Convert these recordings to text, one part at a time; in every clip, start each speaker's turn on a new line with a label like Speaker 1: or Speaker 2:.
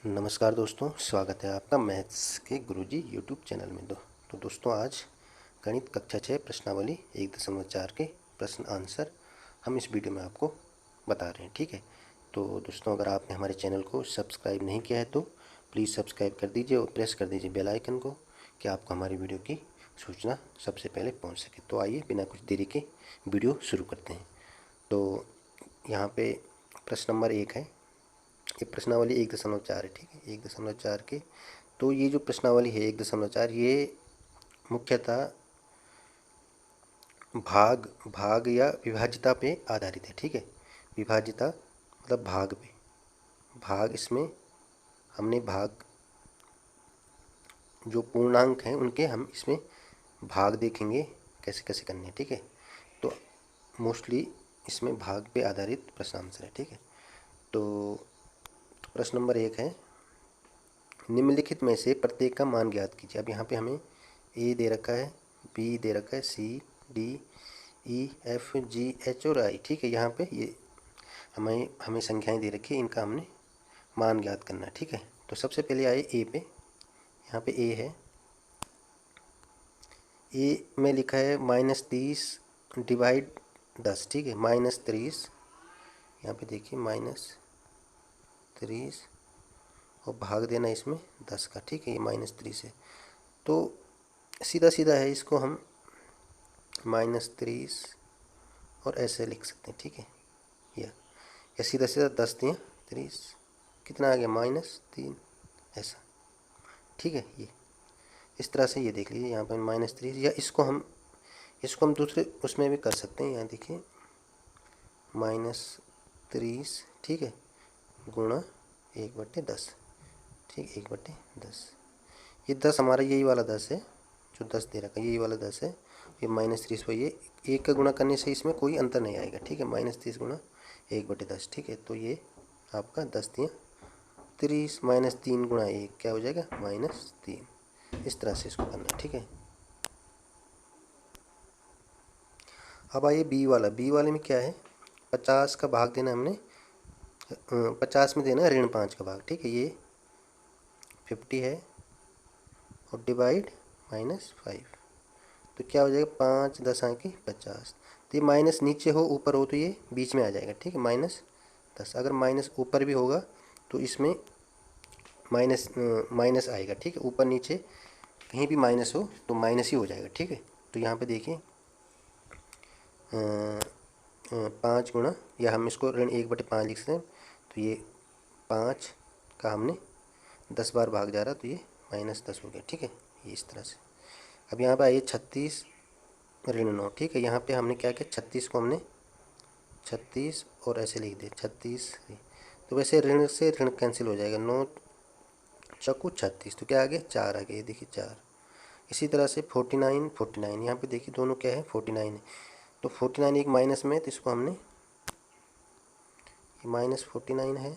Speaker 1: नमस्कार दोस्तों, स्वागत है आपका मैथ्स के गुरुजी यूट्यूब चैनल में। तो दोस्तों, आज गणित कक्षा 6 प्रश्नावली 1.4 के प्रश्न आंसर हम इस वीडियो में आपको बता रहे हैं। ठीक है, तो दोस्तों, अगर आपने हमारे चैनल को सब्सक्राइब नहीं किया है तो प्लीज़ सब्सक्राइब कर दीजिए और प्रेस कर दीजिए बेल आइकन को, कि आपको हमारी वीडियो की सूचना सबसे पहले पहुँच सके। तो आइए बिना कुछ देरी के वीडियो शुरू करते हैं। तो यहाँ पे प्रश्न नंबर 1 है। ये प्रश्नावली 1.4 है। ठीक है, 1.4 के तो ये जो प्रश्नावली है 1.4, ये मुख्यतः भाग या विभाज्यता पे आधारित है। ठीक है, विभाज्यता मतलब भाग पे, भाग इसमें हमने भाग जो पूर्णांक हैं उनके हम इसमें भाग देखेंगे कैसे कैसे करने हैं। ठीक है, तो मोस्टली इसमें भाग पे आधारित प्रश्न आंसर है। ठीक है, तो प्रश्न नंबर 1 है, निम्नलिखित में से प्रत्येक का मान ज्ञात कीजिए। अब यहाँ पे हमें ए दे रखा है, बी दे रखा है, सी, डी, ई, एफ, जी, एच और आई। ठीक है, यहाँ पे ये हमें संख्याएं दे रखी है, इनका हमने मान ज्ञात करना है। ठीक है, तो सबसे पहले आए ए पे। यहाँ पे ए है, ए में लिखा है -30 डिवाइड 10। ठीक है, -30, यहाँ पे देखिए -30 और भाग देना इसमें 10 का। ठीक है, ये -30 है, तो सीधा सीधा है, इसको हम -30 और ऐसे लिख सकते हैं। ठीक है, या सीधा सीधा 10 दिया 30, कितना आ गया -3 ऐसा। ठीक है, ये इस तरह से ये देख लीजिए, यहाँ पर -30, या इसको हम दूसरे उसमें भी कर सकते हैं। यहाँ देखिए -30, ठीक है, गुणा 1/10। ठीक, 1/10, ये 10 हमारा यही वाला 10 है, जो 10 दे रखा है यही वाला 10 है। ये -30 पर ये एक का गुणा करने से इसमें कोई अंतर नहीं आएगा। ठीक है, -30 गुणा 1/10। ठीक है, तो ये आपका 10 दिया 30, -3 गुणा 1 क्या हो जाएगा -3। इस तरह से इसको करना है। ठीक है, अब आइए बी वाला। बी वाले में क्या है, 50 का भाग देना हमने, 50 में देना है ऋण 5 का भाग। ठीक है, ये 50 है और डिवाइड -5, तो क्या हो जाएगा 5 10 आके 50। तो ये माइनस नीचे हो ऊपर हो तो ये बीच में आ जाएगा। ठीक है, -10, अगर माइनस ऊपर भी होगा तो इसमें माइनस आएगा। ठीक है, ऊपर नीचे कहीं भी माइनस हो तो माइनस ही हो जाएगा। ठीक है, तो यहाँ पे देखिए 5 गुणा, या हम इसको ऋण 1/5 लिख सकते हैं, तो ये 5 का हमने 10 बार भाग जा रहा, तो ये -10 हो गया। ठीक है, ये इस तरह से। अब यहाँ पे आइए 36 ऋण 9। ठीक है, यहाँ पे हमने क्या किया, 36 को हमने 36 और ऐसे लिख दिया 36, तो वैसे ऋण से ऋण कैंसिल हो जाएगा, 9 चौको 36, तो क्या आ गया 4 आ गया, ये देखिए 4। इसी तरह से 49, यहाँ पे देखिए दोनों क्या है 49 है, तो 49 एक माइनस में है, तो इसको हमने -49 है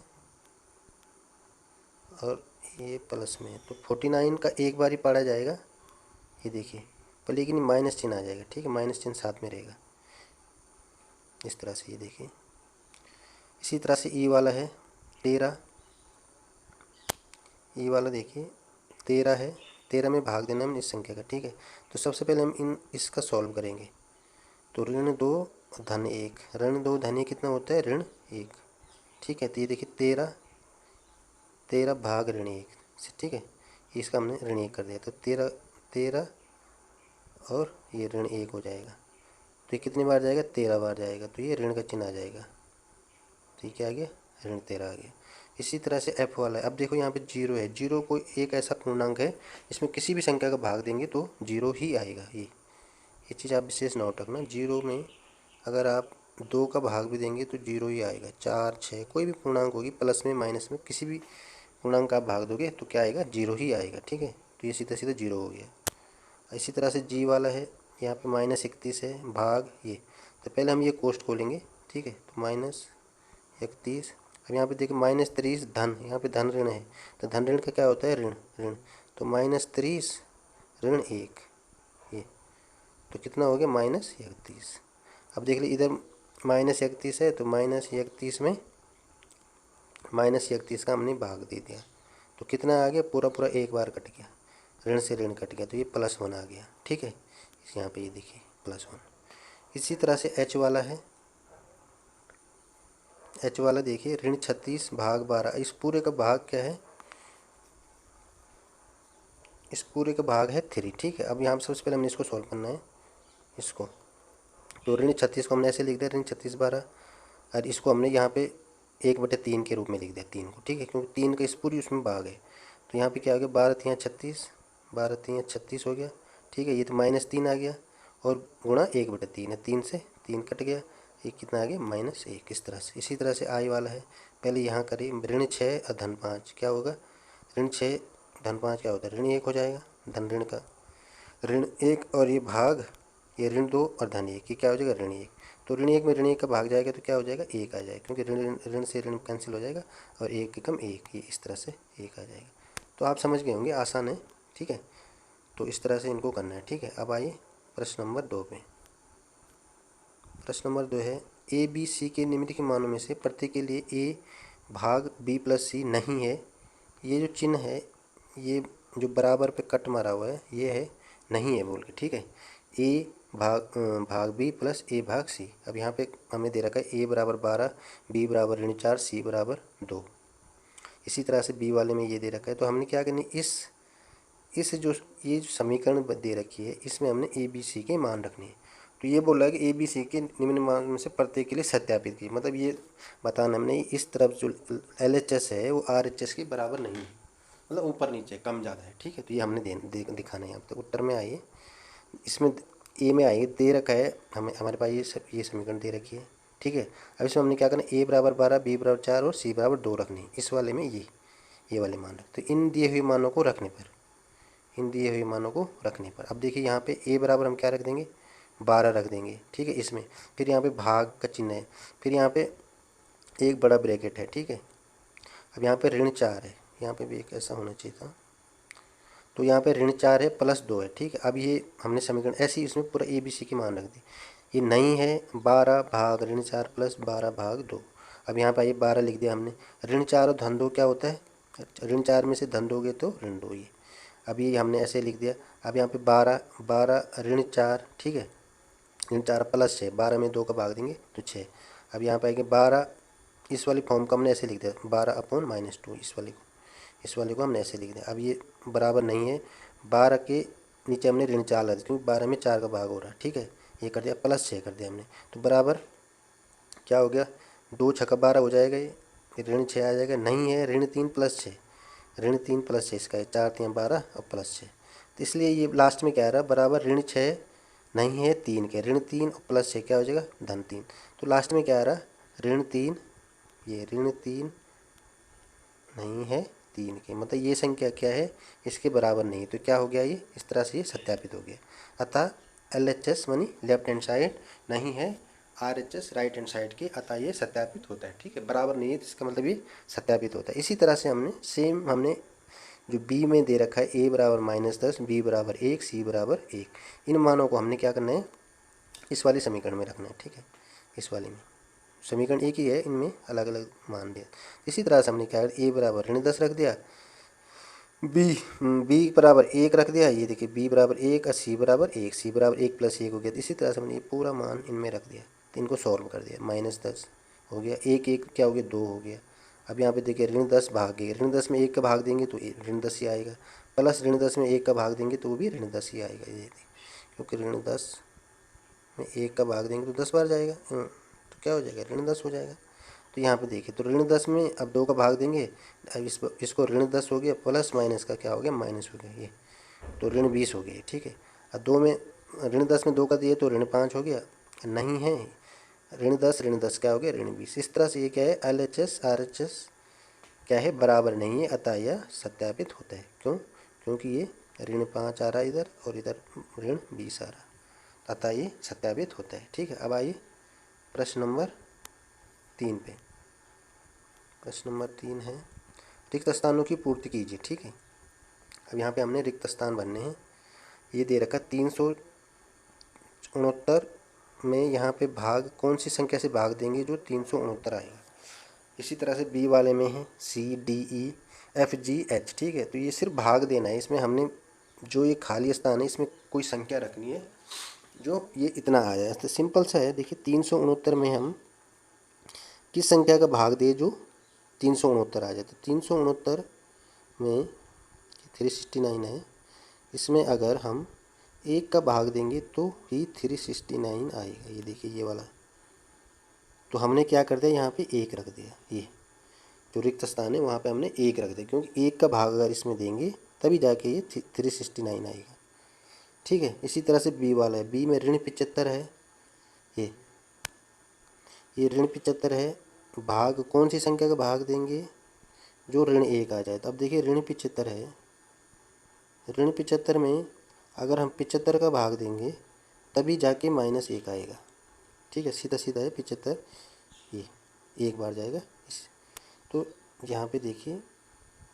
Speaker 1: और ये प्लस में है, तो 49 का एक बार ही पढ़ा जाएगा, ये देखिए, पर लेकिन माइनस चिन्ह आ जाएगा। ठीक है, माइनस चिन्ह साथ में रहेगा, इस तरह से ये देखिए। इसी तरह से ई वाला है 13, ई वाला देखिए 13 है, 13 में भाग देना हम इस संख्या का। ठीक है, तो सबसे पहले हम इसका सॉल्व करेंगे, तो ऋण 2 धन 1, ऋण 2 धन 1 कितना होता है ऋण 1। ठीक है, तो ये देखिए 13 भाग ऋण 1 से। ठीक है, इसका हमने ऋण 1 कर दिया, तो 13 और ये ऋण 1 हो जाएगा, तो ये कितनी बार जाएगा 13 बार जाएगा, तो ये ऋण का चिन्ह आ जाएगा, तो ये क्या आ गया ऋण 13 आ गया। इसी तरह से एफ वाला है। अब देखो यहाँ पे 0 है, 0 कोई एक ऐसा पूर्णांक है इसमें किसी भी संख्या का भाग देंगे तो 0 ही आएगा। ये चीज़ आप विशेष नोट रखना, 0 में अगर आप 2 का भाग भी देंगे तो 0 ही आएगा। 4 6 कोई भी पूर्णांक होगी, प्लस में माइनस में किसी भी पूर्णांक का आप भाग दोगे तो क्या आएगा 0 ही आएगा। ठीक है, तो ये सीधा सीधा 0 हो गया। इसी तरह से जी वाला है, यहाँ पे -31 है भाग ये, तो पहले हम ये कोष्ठ खोलेंगे। ठीक है, तो -31, अब यहाँ पे देखिए -30 धन, यहाँ पे धन ऋण है, तो धन ऋण का क्या होता है ऋण, तो -30 ऋण 1, ये तो कितना हो गया -31। अब देख लीजिए इधर -31 है, तो -31 में -31 का हमने भाग दे दिया, तो कितना आ गया, पूरा पूरा एक बार कट गया, ऋण से ऋण कट गया, तो ये +1 आ गया। ठीक है, यहाँ पे ये देखिए +1। इसी तरह से h वाला है, h वाला देखिए ऋण 36 भाग 12, इस पूरे का भाग क्या है, इस पूरे का भाग है 3। ठीक है, अब यहाँ पर सबसे पहले हमने इसको सॉल्व करना है, इसको। तो ऋण 36 को हमने ऐसे लिख दिया, ऋण 36 12, और इसको हमने यहाँ पे 1/3 के रूप में लिख दिया 3 को। ठीक है, क्योंकि 3 का इस पूरी उसमें भाग है। तो यहाँ पे क्या हो गया, 12 3 36, 12 3 36 हो गया। ठीक है, ये तो -3 आ गया, और गुणा 1/3 है, 3 से 3 कट गया, ये कितना आ गया -1। इस तरह से। इसी तरह से आई वाला है, पहले यहाँ करिए, ऋण 6 और धन 5 क्या होगा, ऋण 6 धन 5 क्या होता है, ऋण 1 हो जाएगा, धन ऋण का ऋण 1, और ये भाग ये ऋण 2 और धन 1, ये क्या हो जाएगा ऋण 1। तो ऋण 1 में ऋण 1 का भाग जाएगा तो क्या हो जाएगा, 1 आ जाएगा, क्योंकि ऋण ऋण से ऋण कैंसिल हो जाएगा, और 1 के कम 1, ये इस तरह से 1 आ जाएगा। तो आप समझ गए होंगे, आसान है। ठीक है, तो इस तरह से इनको करना है। ठीक है, अब आइए प्रश्न नंबर 2 पे। प्रश्न नंबर 2 है, ए बी सी के निम्नलिखित मानों में से प्रत्येक के लिए ए भाग बी प्लस सी नहीं है। ये जो चिन्ह है, ये जो बराबर पे कट मारा हुआ है, ये है नहीं है बोल के। ठीक है, ए भाग बी प्लस ए भाग सी। अब यहाँ पे हमें दे रखा है a बराबर 12, बी बराबर ऋण 4, सी बराबर 2। इसी तरह से बी वाले में ये दे रखा है, तो हमने क्या करनी, इस जो ये जो समीकरण दे रखी है, इसमें हमने ए बी सी के मान रखने हैं। तो ये बोल रहा है कि ए बी सी के निम्न मान में से प्रत्येक के लिए सत्यापित कीजिए। मतलब ये बताना हमने, इस तरफ जो LHS है वो RHS के बराबर नहीं है, मतलब ऊपर नीचे कम ज़्यादा है। ठीक है, तो ये हमने दिखाना है यहाँ पे। उत्तर में आइए, इसमें ए में आइए, दे रखा है हमें, हमारे पास ये समीकरण दे रखी है। ठीक है, अब इसमें हमने क्या करना, a बराबर 12, बी बराबर 4 और सी बराबर 2 रखनी है। इस वाले में ये वाले मान रखते, तो इन दिए हुए मानों को रखने पर, इन दिए हुए मानों को रखने पर, अब देखिए यहाँ पे a बराबर हम क्या रख देंगे, 12 रख देंगे। ठीक है, इसमें फिर यहाँ पे भाग का चिन्ह है, फिर यहाँ पे एक बड़ा ब्रैकेट है। ठीक है, अब यहाँ पे ऋण 4 है, यहाँ पे भी एक ऐसा होना चाहिए था, तो यहाँ पे ऋण 4 है +2 है। ठीक है, अब ये हमने समीकरण ऐसे ही इसमें पूरा ए बी सी की मान रख दी। ये नहीं है, 12 भाग ऋण 4 प्लस 12 भाग 2। अब यहाँ पर ये 12 लिख दिया हमने। ऋण 4 और धन 2 क्या होता है, ऋण 4 में से धन दोगे तो ऋण 2। ये अब ये हमने ऐसे लिख दिया। अब यहाँ पे 12 ऋण 4, ठीक है, ऋण 4 + 6, 12 में 2 का भाग देंगे तो 6। अब यहाँ पे आएंगे 12, इस वाली फॉर्म को हमने ऐसे लिख दिया, 12/-2, इस वाले को हमने ऐसे लिख दिया। अब ये बराबर नहीं है, 12 के नीचे हमने ऋण 4 लगा दिया, क्योंकि 12 में 4 का भाग हो रहा है। ठीक है, ये कर दिया, +6 कर दिया हमने, तो बराबर क्या हो गया, 2 छक्का 12 हो जाएगा, ये ऋण 6 आ जाएगा। नहीं है, ऋण 3 + 6, ऋण 3 + 6 इसका है, 4 3 12 और +6, तो इसलिए ये लास्ट में क्या आ रहा है, बराबर ऋण 6 नहीं है 3 के, ऋण 3 और +6 क्या हो जाएगा, धन 3। तो लास्ट में क्या आ रहा है, ऋण 3, ये ऋण 3 नहीं है 3 के, मतलब ये संख्या क्या है, इसके बराबर नहीं। तो क्या हो गया, ये इस तरह से ये सत्यापित हो गया। अतः LHS मानी लेफ्ट हैंड साइड नहीं है, RHS राइट हैंड साइड के, अतः ये सत्यापित होता है। ठीक है, बराबर नहीं है तो इसका मतलब ये सत्यापित होता है। इसी तरह से हमने जो बी में दे रखा है, a बराबर -10, बी बराबर 1, सी बराबर 1, इन मानों को हमने क्या करना है, इस वाले समीकरण में रखना है। ठीक है, इस वाले में समीकरण एक ही है, इनमें अलग अलग मान दिया। इसी तरह से हमने क्या ए बराबर ऋण 10 रख दिया, बी बराबर 1 रख दिया, ये देखिए बी बराबर 1 और सी बराबर 1, सी बराबर 1 + 1 हो गया। इसी तरह से हमने ये पूरा मान इनमें रख दिया, तो इनको सॉल्व कर दिया, -10 हो गया, 1 क्या हो गया, 2 हो गया। अब यहाँ पे देखिए ऋण 10 भागे, ऋण 10 में 1 का भाग देंगे तो ऋण 10 ही आएगा, प्लस ऋण 10 में 1 का भाग देंगे तो वो भी ऋण 10 ही आएगा। ये क्योंकि ऋण 10 में 1 का भाग देंगे तो 10 बार जाएगा, तो क्या हो जाएगा, ऋण 10 हो जाएगा। तो यहाँ पे देखिए, तो ऋण 10 में अब 2 का भाग देंगे, अब इसको ऋण 10 हो गया, प्लस माइनस का क्या हो गया, माइनस हो गया, ये तो ऋण 20 हो गया। ठीक है, अब 2 में ऋण 10 में 2 का दिए तो ऋण 5 हो गया, नहीं है, ऋण 10 क्या हो गया, ऋण 20। इस तरह से ये क्या है, LHS RHS क्या है, बराबर नहीं है, अतः यह सत्यापित होता है। क्यों, क्योंकि ये ऋण 5 आ रहा है इधर और इधर ऋण 20 आ रहा, अतः ये सत्यापित होता है। ठीक है, अब आइए प्रश्न नंबर 3 पे। प्रश्न नंबर 3 है, रिक्त स्थानों की पूर्ति कीजिए। ठीक है, अब यहाँ पे हमने रिक्त स्थान भरने हैं। ये दे रखा 369 में यहाँ पे भाग कौन सी संख्या से भाग देंगे जो 369 आएगा। इसी तरह से बी वाले में है C D E, FGH, ठीक है। तो ये सिर्फ भाग देना है, इसमें हमने जो ये खाली स्थान है इसमें कोई संख्या रखनी है जो ये इतना आ जाए। तो सिंपल सा है, देखिए 369 में हम किस संख्या का भाग दे जो 369 आ जाए। तो 369 में 369 है, इसमें अगर हम 1 का भाग देंगे तो ही 369 आएगा। ये देखिए ये वाला, तो हमने क्या कर दिया, यहाँ पे 1 रख दिया। ये जो रिक्त स्थान है वहाँ पे हमने 1 रख दिया, क्योंकि 1 का भाग अगर इसमें देंगे तभी जाके ये 369 आएगा, ठीक है। इसी तरह से बी वाला है, बी में ऋण 75 है, ये ऋण 75 है। भाग कौन सी संख्या का भाग देंगे, जो ऋण 1 आ जाए। तो अब देखिए ऋण 75 है, ऋण 75 में अगर हम 75 का भाग देंगे तभी जाके -1 आएगा, ठीक है। सीधा सीधा है 75, ये एक बार जाएगा तो यहाँ पे देखिए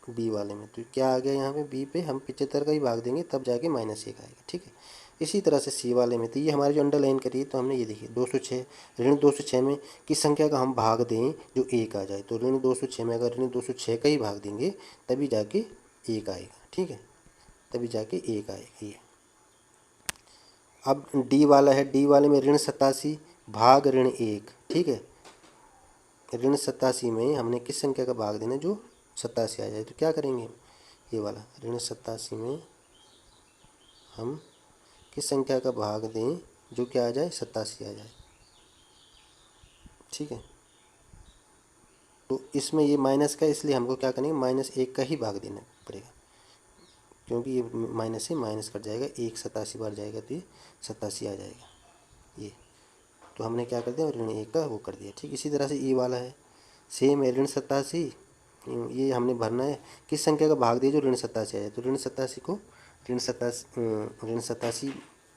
Speaker 1: बी वाले में तो क्या आ गया, यहाँ पे बी पे हम 75 का ही भाग देंगे तब जाके -1 आएगा, ठीक है। इसी तरह से सी वाले में, तो ये हमारी जो अंडरलाइन करी तो हमने ये देखिए 206, ऋण 206 में किस संख्या का हम भाग दें जो 1 आ जाए। तो ऋण 206 में अगर ऋण 206 का ही भाग देंगे तभी जाके 1 आएगा, ठीक है, तभी जाके 1 आएगा ये। अब डी वाला है, डी वाले में ऋण 87 भाग ऋण 1, ठीक है। ऋण 87 में हमने किस संख्या का भाग देना जो 87 आ जाए। तो क्या करेंगे, ये वाला ऋण 87 में हम किस संख्या का भाग दें जो क्या आ जाए, 87 आ जाए, ठीक है। तो इसमें ये माइनस का, इसलिए हमको क्या करेंगे, -1 का ही भाग देना पड़ेगा, क्योंकि ये माइनस से माइनस कट जाएगा, 1 87 बार जाएगा तो ये 87 आ जाएगा ये। तो हमने क्या कर दिया, ऋण 1 का वो कर दिया, ठीक। इसी तरह से ई वाला है, सेम है, ऋण 87, ये हमने भरना है किस संख्या का भाग दिया जो ऋण 87 आ जाए। तो ऋण 87 को ऋण 87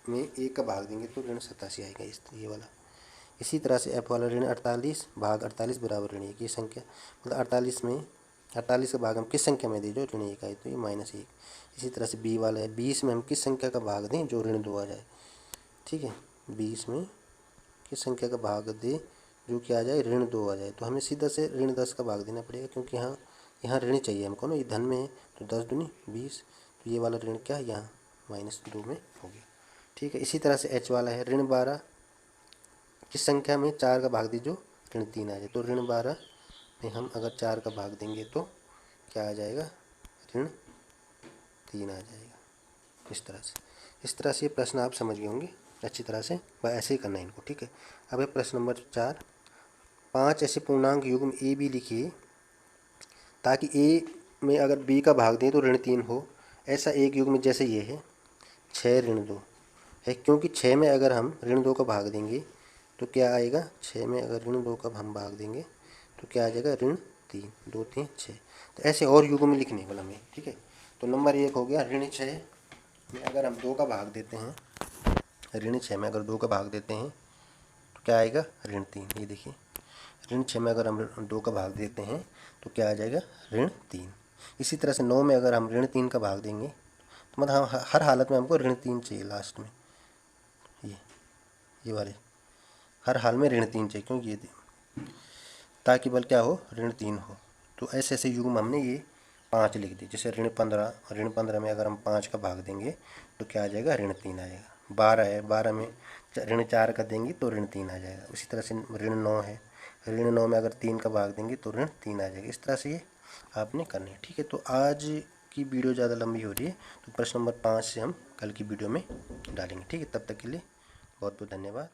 Speaker 1: में 1 का भाग देंगे तो ऋण 87 आएगा, इस ये वाला। इसी तरह से एफ वाला ऋण 48 भाग 48 बराबर ऋण 1, ये संख्या मतलब 48 में 48 का भाग हम किस संख्या में दें जो ऋण 1 आए, तो ये -1। इसी तरह से बी वाला है, 20 में हम किस संख्या का भाग दें जो ऋण 2 आ जाए, ठीक है। 20 में किस संख्या का भाग दें जो क्या आ जाए, ऋण 2 आ जाए। तो हमें सीधा से ऋण 10 का भाग देना पड़ेगा, क्योंकि यहाँ ऋण चाहिए हमको ना, ये धन में है तो 10 दूनी 20, तो ये वाला ऋण क्या है यहाँ -2 में हो गया, ठीक है। इसी तरह से एच वाला है, ऋण 12 किस संख्या में 4 का भाग दी जो ऋण 3 आ जाए। तो ऋण 12 में हम अगर 4 का भाग देंगे तो क्या आ जाएगा, ऋण 3 आ जाएगा। इस तरह से ये प्रश्न आप समझ गए होंगे अच्छी तरह से, ऐसे ही करना है इनको, ठीक है। अब है प्रश्न नंबर 4, 5 ऐसे पूर्णांक युग्म ए बी लिखिए ताकि ए में अगर बी का भाग दें तो ऋण 3 हो। ऐसा एक युग्म जैसे ये है 6 ऋण 2 है, क्योंकि 6 में अगर हम ऋण 2 का भाग देंगे तो क्या आएगा, 6 में अगर ऋण 2 का हम भाग देंगे तो क्या आ जाएगा, ऋण 3, 2 3 6। तो ऐसे और युग्म लिखने वाला में, ठीक है। तो नंबर 1 हो गया, ऋण 6 में अगर हम 2 का भाग देते हैं, ऋण 6 में अगर 2 का भाग देते हैं तो क्या आएगा, ऋण 3। ये देखिए ऋण 6 में अगर हम 2 का भाग देते हैं तो क्या आ जाएगा, ऋण 3। इसी तरह से 9 में अगर हम ऋण 3 का भाग देंगे तो मतलब हम हर हालत में हमको ऋण 3 चाहिए लास्ट में, ये वाले हर हाल में ऋण 3 चाहिए, क्योंकि ये ताकि बल क्या हो, ऋण 3 हो। तो ऐसे ऐसे युग्म हमने ये 5 लिख दी। जैसे ऋण 15 में अगर हम 5 का भाग देंगे तो क्या आ जाएगा, ऋण 3 आ जाएगा। 12 है, 12 में ऋण 4 का देंगे तो ऋण 3 आ जाएगा। उसी तरह से ऋण 9 है, ऋण 9 में अगर 3 का भाग देंगे तो ऋण 3 आ जाएगा। इस तरह से ये आपने करनी है, ठीक है। तो आज की वीडियो ज़्यादा लंबी हो रही है, तो प्रश्न नंबर 5 से हम कल की वीडियो में डालेंगे, ठीक है। तब तक के लिए बहुत बहुत धन्यवाद।